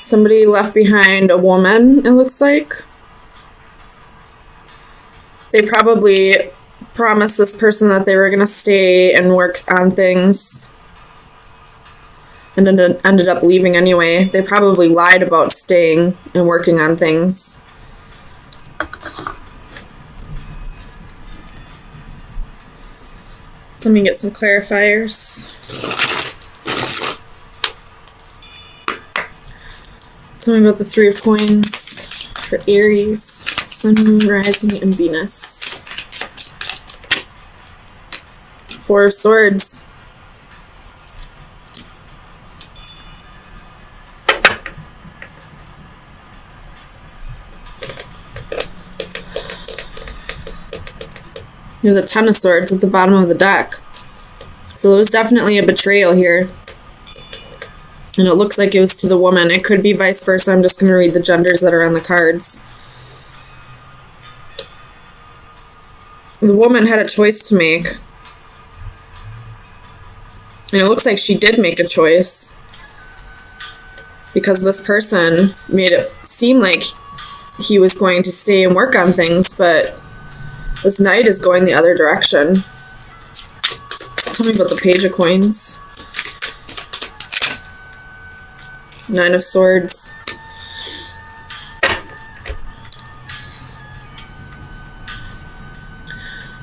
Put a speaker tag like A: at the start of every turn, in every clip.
A: Somebody left behind a woman, it looks like. They probably promised this person that they were going to stay and work on things and ended up leaving anyway. They probably lied about staying and working on things. Let me get some clarifiers. Tell me about the Three of Coins for Aries, Sun, Moon, Rising, and Venus. Four of Swords. You have the Ten of Swords at the bottom of the deck. So there was definitely a betrayal here. And it looks like it was to the woman. It could be vice versa. I'm just going to read the genders that are on the cards. The woman had a choice to make. And it looks like she did make a choice. Because this person made it seem like he was going to stay and work on things, but this knight is going the other direction. Tell me about the Page of Coins. Nine of Swords.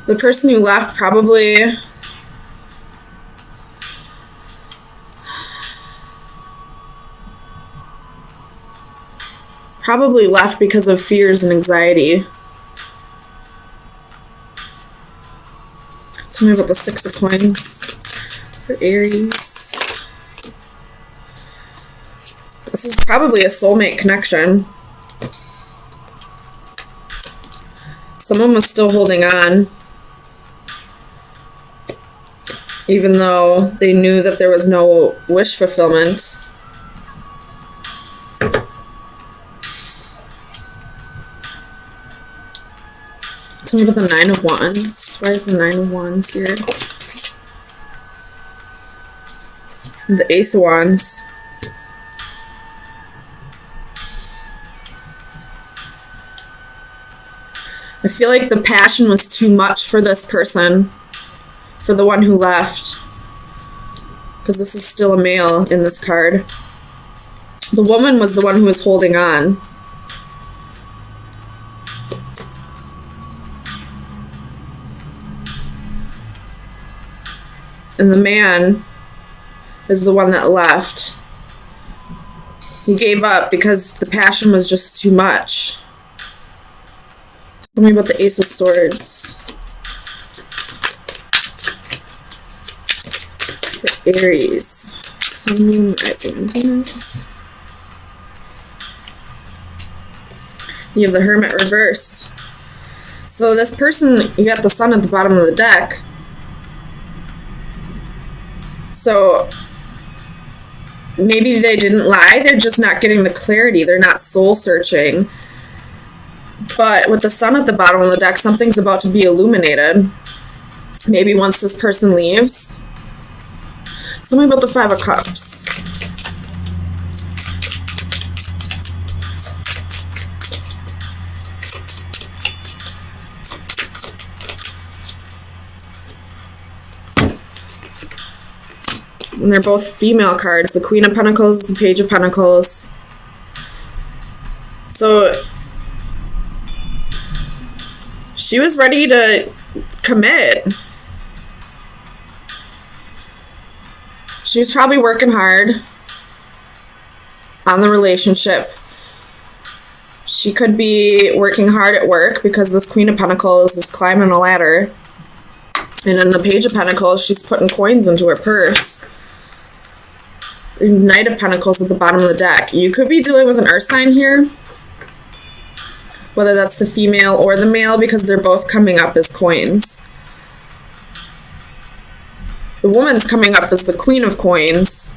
A: The person who left probably left because of fears and anxiety. Tell me about the Six of Coins for Aries. This is probably a soulmate connection. Someone was still holding on, even though they knew that there was no wish fulfillment. Tell me about the Nine of Wands. Why is the Nine of Wands here? The Ace of Wands. I feel like the passion was too much for this person, for the one who left, because this is still a male in this card. The woman was the one who was holding on. And the man is the one that left. He gave up because the passion was just too much. Tell me about the Ace of Swords for Aries. Sun, Moon, Rising, and Venus. You have the Hermit reversed. So this person, you got the Sun at the bottom of the deck. So maybe they didn't lie, they're just not getting the clarity. They're not soul searching. But with the Sun at the bottom of the deck, something's about to be illuminated. Maybe once this person leaves. Tell me about the Five of Cups. And they're both female cards. The Queen of Pentacles, the Page of Pentacles. So she was ready to commit. She was probably working hard on the relationship. She could be working hard at work because this Queen of Pentacles is climbing a ladder. And in the Page of Pentacles, she's putting coins into her purse. Knight of Pentacles at the bottom of the deck. You could be dealing with an earth sign here. Whether that's the female or the male, because they're both coming up as coins. The woman's coming up as the Queen of Coins.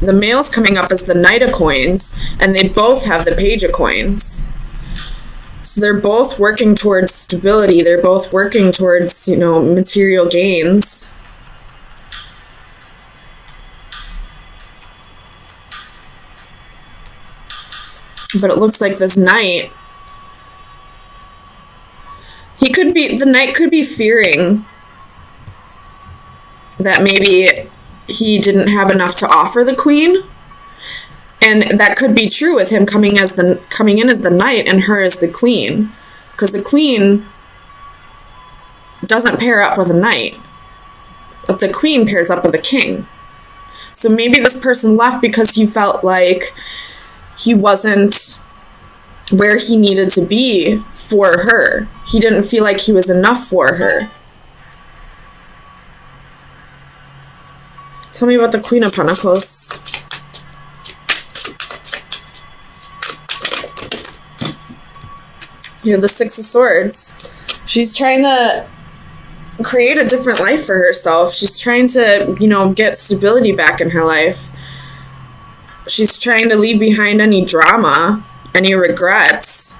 A: The male's coming up as the Knight of Coins. And they both have the Page of Coins. So they're both working towards stability. They're both working towards, material gains. But it looks like this Knight, the Knight could be fearing that maybe he didn't have enough to offer the Queen. And that could be true with him coming in as the Knight and her as the Queen. Because the Queen doesn't pair up with a Knight. But the Queen pairs up with a King. So maybe this person left because he felt like he wasn't where he needed to be for her. He didn't feel like he was enough for her. Tell me about the Queen of Pentacles. You have the Six of Swords. She's trying to create a different life for herself. She's trying to, get stability back in her life. She's trying to leave behind any drama, any regrets.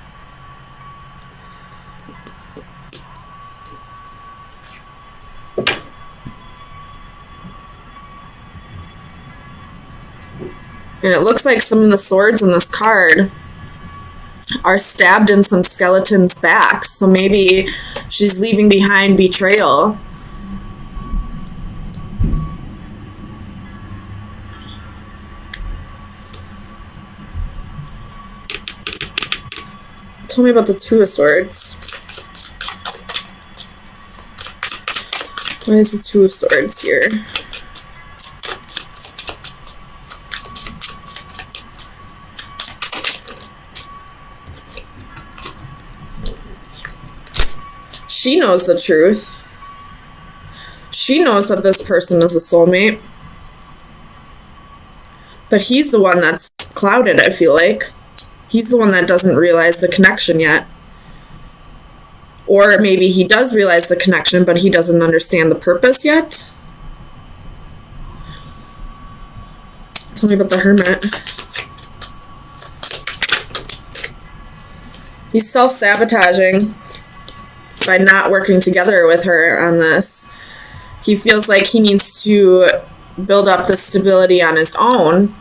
A: And it looks like some of the swords in this card are stabbed in some skeletons' backs. So maybe she's leaving behind betrayal. Tell me about the Two of Swords. Why is the Two of Swords here? She knows the truth. She knows that this person is a soulmate. But he's the one that's clouded, I feel like. He's the one that doesn't realize the connection yet. Or maybe he does realize the connection, but he doesn't understand the purpose yet. Tell me about the Hermit. He's self-sabotaging by not working together with her on this. He feels like he needs to build up the stability on his own.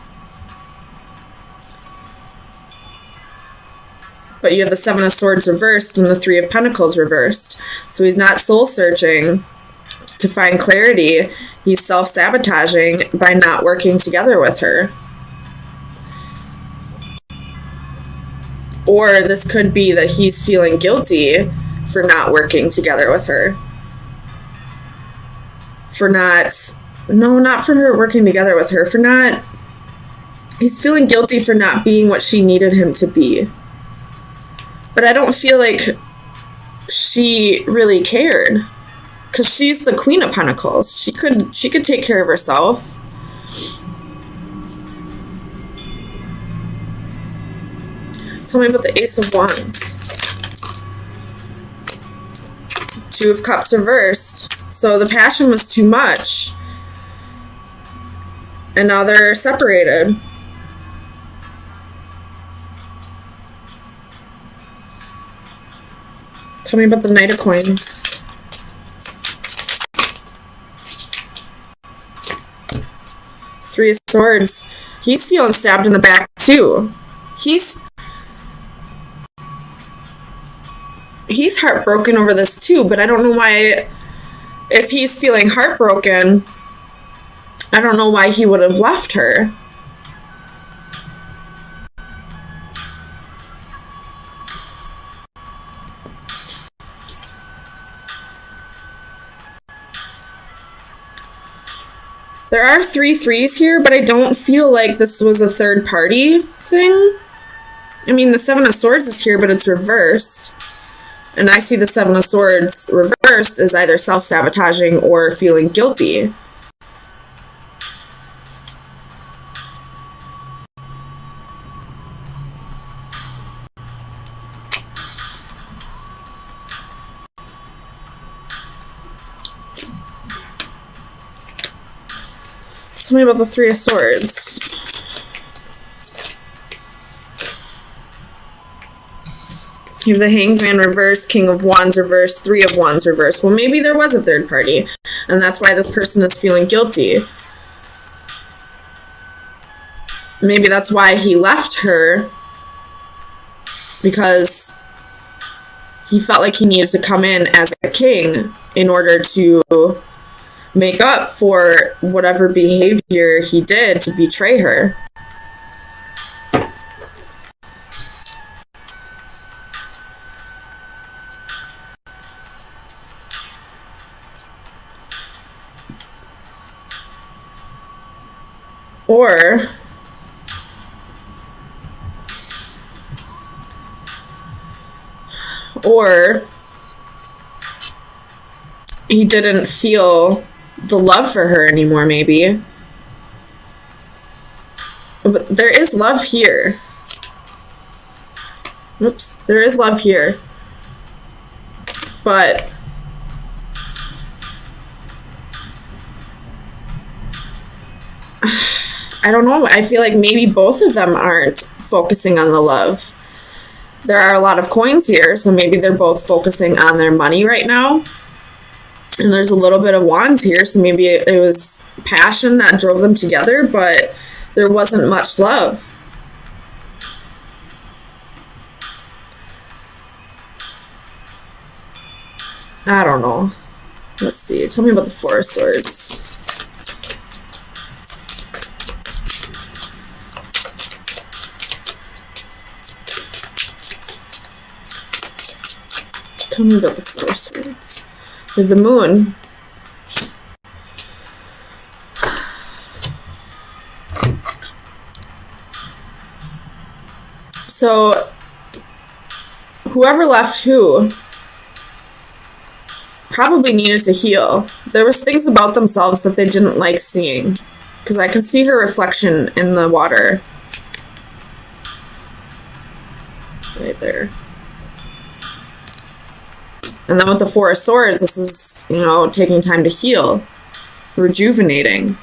A: But you have the Seven of Swords reversed and the Three of Pentacles reversed. So he's not soul-searching to find clarity. He's self-sabotaging by not working together with her. Or this could be that he's feeling guilty for not working together with her. Not for her working together with her. He's feeling guilty for not being what she needed him to be. But I don't feel like she really cared. Because she's the Queen of Pentacles. She could take care of herself. Tell me about the Ace of Wands. Two of Cups reversed. So the passion was too much. And now they're separated. Tell me about the Knight of Coins. Three of Swords. He's feeling stabbed in the back too. He's heartbroken over this too, but I don't know why. If he's feeling heartbroken, I don't know why he would have left her. There are 3 threes here, but I don't feel like this was a third party thing. I mean, the Seven of Swords is here, but it's reversed. And I see the Seven of Swords reversed as either self-sabotaging or feeling guilty. Tell me about the Three of Swords. You have the Hanged Man reversed, King of Wands reversed, Three of Wands reversed. Well, maybe there was a third party, and that's why this person is feeling guilty. Maybe that's why he left her, because he felt like he needed to come in as a king in order to make up for whatever behavior he did to betray her. Or he didn't feel the love for her anymore, maybe. But there is love here. Oops, there is love here. But I don't know. I feel like maybe both of them aren't focusing on the love. There are a lot of coins here, so maybe they're both focusing on their money right now. And there's a little bit of wands here, so maybe it was passion that drove them together, but there wasn't much love. I don't know. Let's see. Tell me about the Four of Swords. Tell me about the Four of Swords. With the Moon. So, whoever left who probably needed to heal. There was things about themselves that they didn't like seeing. Because I can see her reflection in the water. Right there. And then with the Four of Swords, this is, you know, taking time to heal, rejuvenating.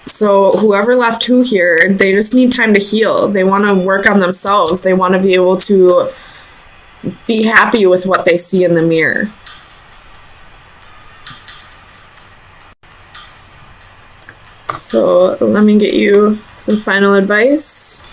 A: So whoever left who here, they just need time to heal. They want to work on themselves. They want to be able to be happy with what they see in the mirror. So let me get you some final advice.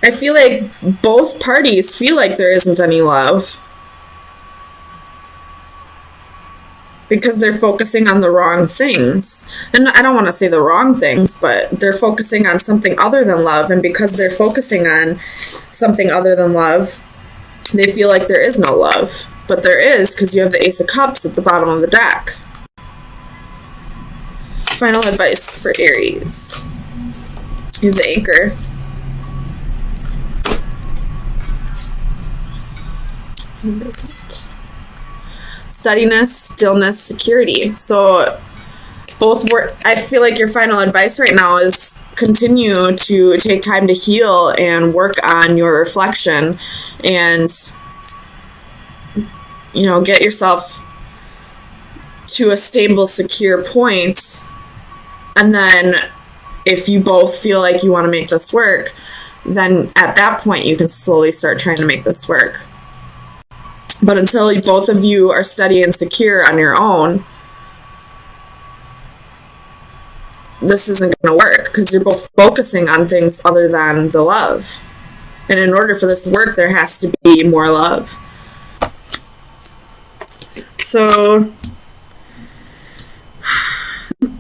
A: I feel like both parties feel like there isn't any love. Because they're focusing on the wrong things. And I don't want to say the wrong things, but they're focusing on something other than love. And because they're focusing on something other than love, they feel like there is no love. But there is, because you have the Ace of Cups at the bottom of the deck. Final advice for Aries. You have the Anchor. Steadiness, stillness, security. So both work. I feel like your final advice right now is continue to take time to heal and work on your reflection and, you know, get yourself to a stable, secure point. And then if you both feel like you want to make this work, then at that point you can slowly start trying to make this work. But until both of you are steady and secure on your own, this isn't going to work because you're both focusing on things other than the love. And in order for this to work, there has to be more love. So,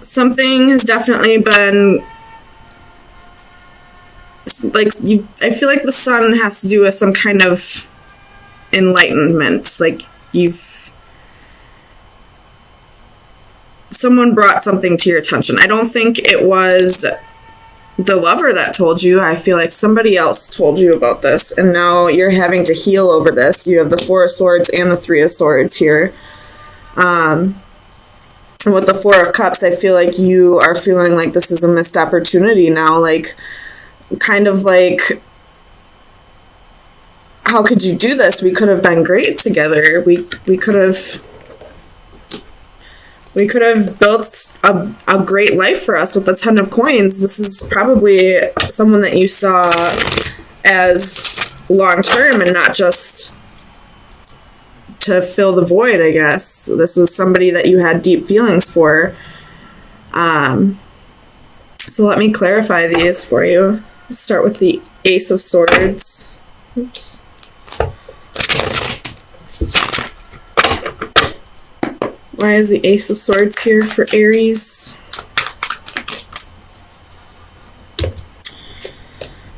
A: something has definitely been, like, I feel like the sun has to do with some kind of enlightenment. Like, someone brought something to your attention. I don't think it was the lover that told you. I feel like somebody else told you about this, and now you're having to heal over this. You have the Four of Swords and the Three of Swords here. And with the Four of Cups, I feel like you are feeling like this is a missed opportunity now. Like, kind of like, how could you do this? We could have been great together. We could have built a great life for us with the Ten of Coins. This is probably someone that you saw as long term and not just to fill the void, I guess. This was somebody that you had deep feelings for. So let me clarify these for you. Let's start with the Ace of Swords. Oops. Why is the Ace of Swords here for Aries?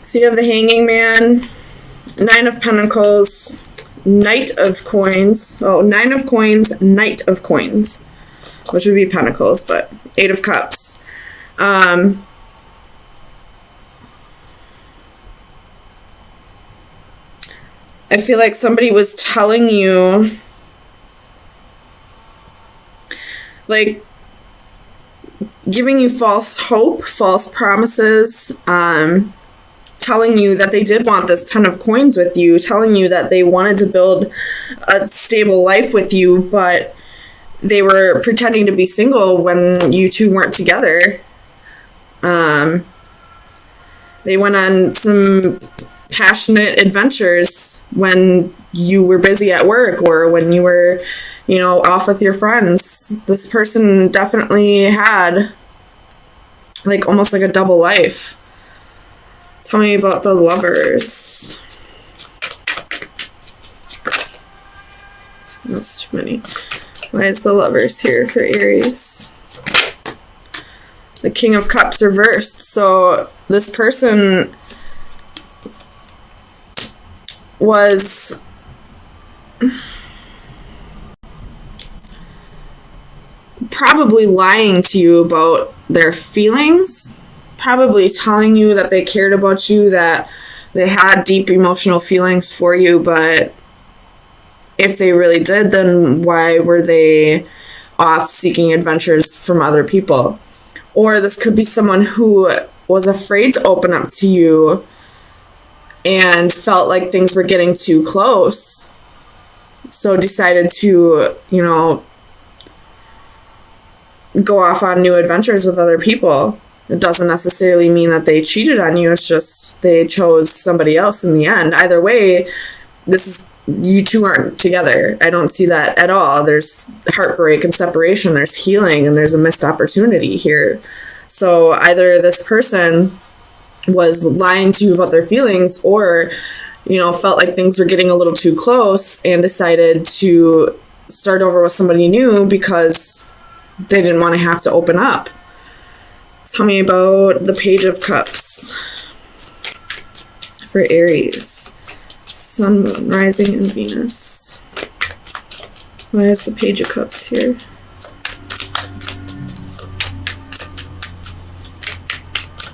A: So you have the Hanging Man, Nine of Pentacles, Knight of Coins. Oh, Nine of Coins, Knight of Coins, which would be Pentacles, but Eight of Cups. I feel like somebody was telling you, like, giving you false hope, false promises, telling you that they did want this 10 of coins with you, telling you that they wanted to build a stable life with you, but they were pretending to be single when you two weren't together. They went on some passionate adventures when you were busy at work or when you were, you know, off with your friends. This person definitely had like almost like a double life. Tell me about the Lovers. That's too many. Why is the Lovers here for Aries? The King of Cups reversed. So this person was probably lying to you about their feelings, probably telling you that they cared about you, that they had deep emotional feelings for you, but if they really did, then why were they off seeking adventures from other people? Or this could be someone who was afraid to open up to you and felt like things were getting too close, so decided to, you know, go off on new adventures with other people. It doesn't necessarily mean that they cheated on you. It's just they chose somebody else in the end. Either way, this is, you two aren't together. I don't see that at all. There's heartbreak and separation. There's healing, and there's a missed opportunity here. So either this person was lying to you about their feelings, or, you know, felt like things were getting a little too close and decided to start over with somebody new because they didn't want to have to open up. Tell me about the Page of Cups for Aries. Sun, Moon, Rising, and Venus. Why is the Page of Cups here?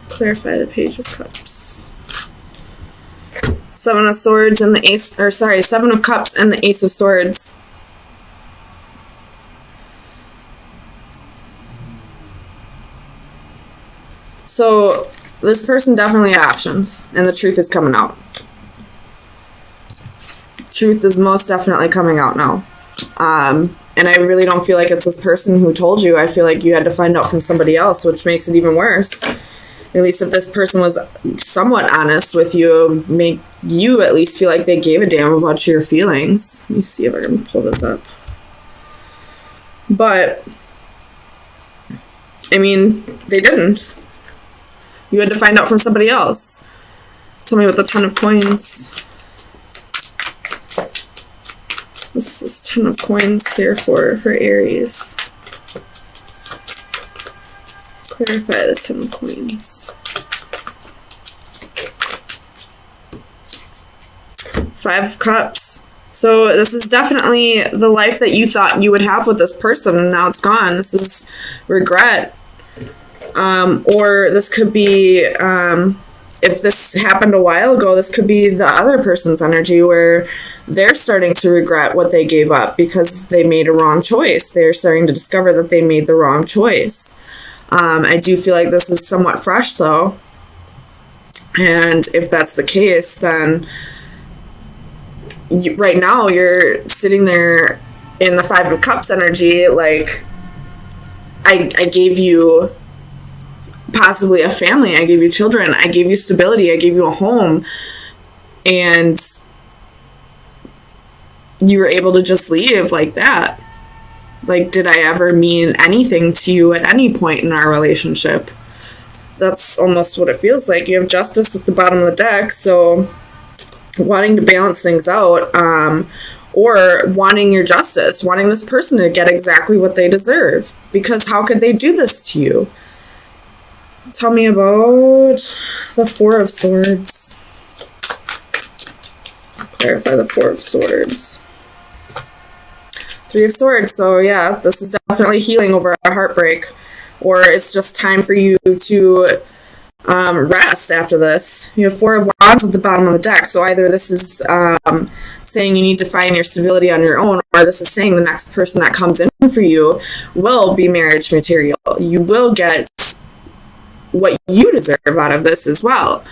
A: Clarify the Page of Cups. Seven of Swords and the Ace, or sorry, Seven of Cups and the Ace of Swords. So this person definitely had options, and the truth is coming out. Truth is most definitely coming out now. And I really don't feel like it's this person who told you. I feel like you had to find out from somebody else, which makes it even worse. At least if this person was somewhat honest with you, make you at least feel like they gave a damn about your feelings. Let me see if I can pull this up. But, I mean, they didn't. You had to find out from somebody else. Tell me what the Ten of Coins. This is Ten of Coins here for Aries. Clarify the Ten of Coins. Five of Cups. So this is definitely the life that you thought you would have with this person, and now it's gone. This is regret. Or this could be, if this happened a while ago, this could be the other person's energy where they're starting to regret what they gave up because they made a wrong choice. They're starting to discover that they made the wrong choice. I do feel like this is somewhat fresh, though. And if that's the case, then right now you're sitting there in the Five of Cups energy, like, I gave you possibly a family, I gave you children, I gave you stability, I gave you a home, and you were able to just leave like that. Like, did I ever mean anything to you at any point in our relationship? That's almost what it feels like. You have Justice at the bottom of the deck, so wanting to balance things out, or wanting your justice, wanting this person to get exactly what they deserve. Because how could they do this to you? Tell me about the Four of Swords. Clarify the Four of Swords. Three of Swords. So yeah, this is definitely healing over a heartbreak, or it's just time for you to rest after this. You have Four of Wands at the bottom of the deck. So either this is saying you need to find your stability on your own, or this is saying the next person that comes in for you will be marriage material. You will get what you deserve out of this as well.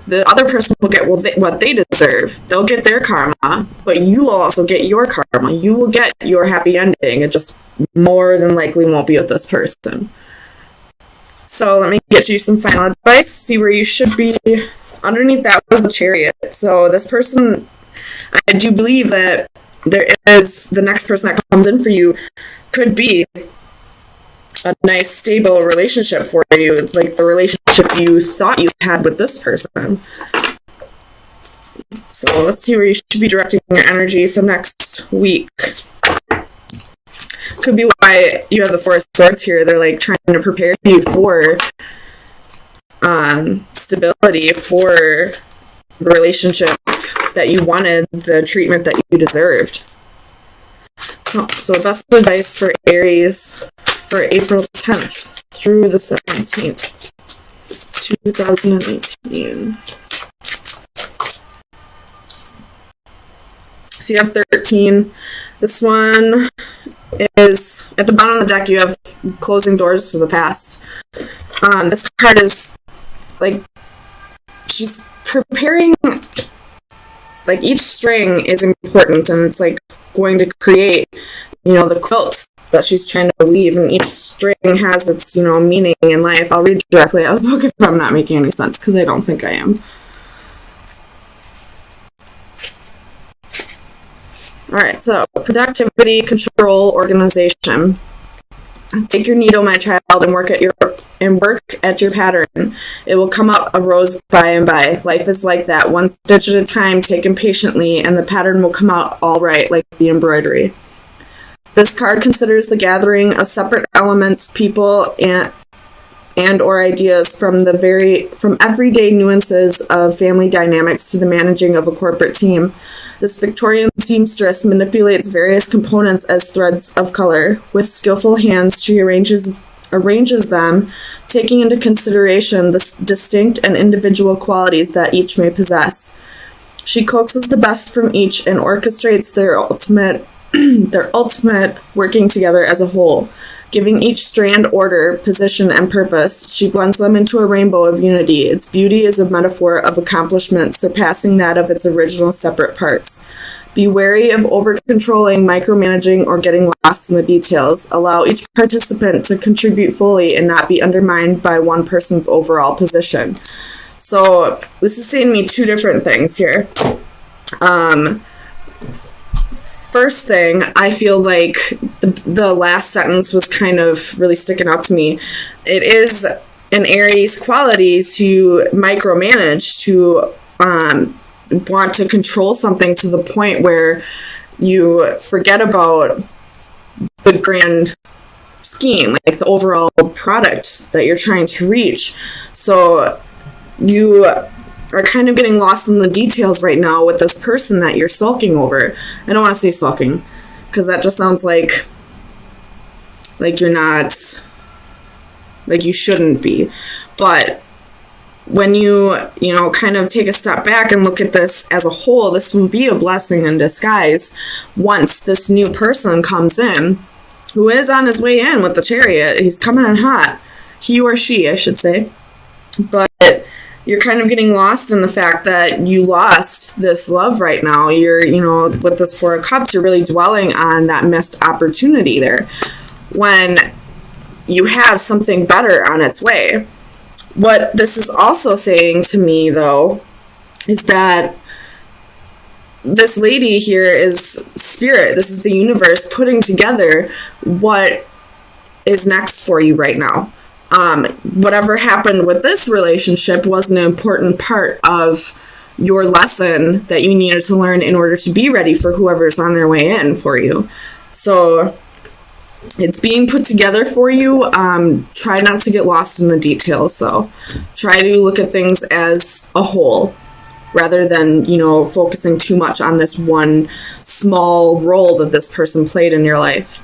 A: The other person will get what they deserve. They'll get their karma, but you will also get your karma. You will get your happy ending. It just more than likely won't be with this person. So let me get you some final advice. See where you should be. Underneath that was the Chariot. So this person, I do believe that there is the next person that comes in for you could be a nice, stable relationship for you, like the relationship you thought you had with this person. So let's see where you should be directing your energy for next week. Could be why you have the Four of Swords here. They're like trying to prepare you for stability, for the relationship that you wanted, the treatment that you deserved. So the best advice for Aries for April 10th through the 17th, 2018. So you have 13. This one is, at the bottom of the deck, you have closing doors to the past. This card is, like, she's preparing, like, each string is important, and it's, like, going to create, the quilt that she's trying to weave, and each string has its, meaning in life. I'll read directly out of the book if I'm not making any sense, because I don't think I am. Alright, so productivity, control, organization. Take your needle, my child, and work at your pattern. It will come out a rose by and by. Life is like that, one stitch at a time, taken patiently, and the pattern will come out all right, like the embroidery. This card considers the gathering of separate elements, people, and or ideas from everyday nuances of family dynamics to the managing of a corporate team. This Victorian seamstress manipulates various components as threads of color. With skillful hands, she arranges them, taking into consideration the distinct and individual qualities that each may possess. She coaxes the best from each and orchestrates their ultimate working together as a whole. Giving each strand order, position, and purpose, she blends them into a rainbow of unity. Its beauty is a metaphor of accomplishment surpassing that of its original separate parts. Be wary of over-controlling, micromanaging, or getting lost in the details. Allow each participant to contribute fully and not be undermined by one person's overall position. So this is saying me two different things here. First thing, I feel like the last sentence was kind of really sticking out to me. It is an Aries quality to micromanage, to want to control something to the point where you forget about the grand scheme, like the overall product that you're trying to reach. So you are kind of getting lost in the details right now with this person that you're sulking over. I don't want to say sulking, because that just sounds like you're not, like you shouldn't be. But when you kind of take a step back and look at this as a whole, this will be a blessing in disguise once this new person comes in, who is on his way in with the Chariot. He's coming in hot. He or she, I should say. But you're kind of getting lost in the fact that you lost this love right now. You're, with this Four of Cups, you're really dwelling on that missed opportunity there, when you have something better on its way. What this is also saying to me, though, is that this lady here is spirit. This is the universe putting together what is next for you right now. Whatever happened with this relationship was an important part of your lesson that you needed to learn in order to be ready for whoever's on their way in for you. So it's being put together for you. Try not to get lost in the details, though. Try to look at things as a whole rather than, focusing too much on this one small role that this person played in your life.